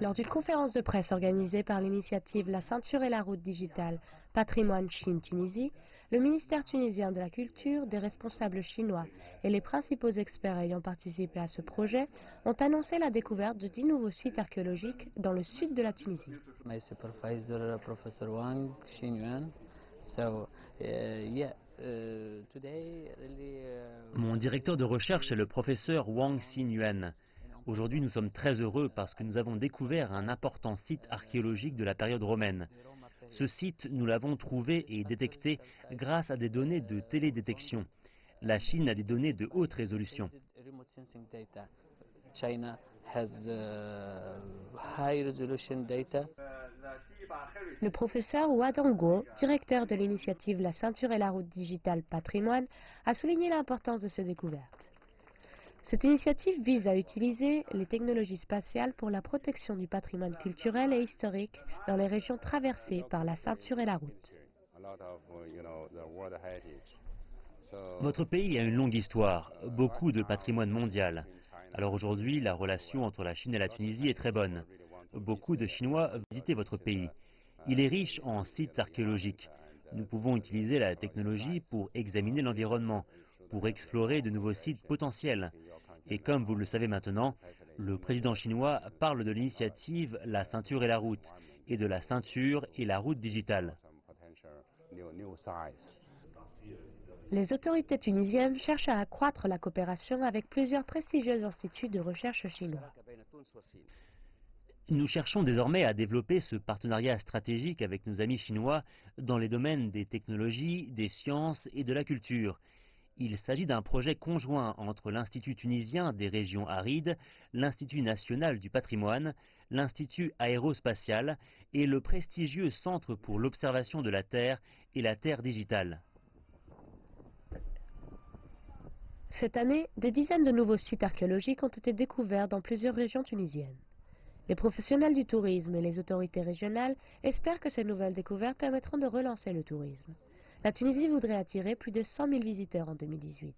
Lors d'une conférence de presse organisée par l'initiative La Ceinture et la Route Digitale Patrimoine Chine-Tunisie, le ministère tunisien de la Culture, des responsables chinois et les principaux experts ayant participé à ce projet ont annoncé la découverte de 10 nouveaux sites archéologiques dans le sud de la Tunisie. My supervisor, Professor Wang Xinyuan. Mon directeur de recherche est le professeur Wang Xinyuan. Aujourd'hui, nous sommes très heureux parce que nous avons découvert un important site archéologique de la période romaine. Ce site, nous l'avons trouvé et détecté grâce à des données de télédétection. La Chine a des données de haute résolution. China has high resolution data. Le professeur Wadango, directeur de l'initiative La Ceinture et la Route Digitale Patrimoine, a souligné l'importance de ces découvertes. Cette initiative vise à utiliser les technologies spatiales pour la protection du patrimoine culturel et historique dans les régions traversées par la Ceinture et la Route. Votre pays a une longue histoire, beaucoup de patrimoine mondial. Alors aujourd'hui, la relation entre la Chine et la Tunisie est très bonne. Beaucoup de Chinois visitent votre pays. Il est riche en sites archéologiques. Nous pouvons utiliser la technologie pour examiner l'environnement, pour explorer de nouveaux sites potentiels. Et comme vous le savez maintenant, le président chinois parle de l'initiative La Ceinture et la Route, et de la ceinture et la route digitale. Les autorités tunisiennes cherchent à accroître la coopération avec plusieurs prestigieux instituts de recherche chinois. Nous cherchons désormais à développer ce partenariat stratégique avec nos amis chinois dans les domaines des technologies, des sciences et de la culture. Il s'agit d'un projet conjoint entre l'Institut tunisien des régions arides, l'Institut national du patrimoine, l'Institut aérospatial et le prestigieux Centre pour l'observation de la Terre et la Terre digitale. Cette année, des dizaines de nouveaux sites archéologiques ont été découverts dans plusieurs régions tunisiennes. Les professionnels du tourisme et les autorités régionales espèrent que ces nouvelles découvertes permettront de relancer le tourisme. La Tunisie voudrait attirer plus de 100 000 visiteurs en 2018.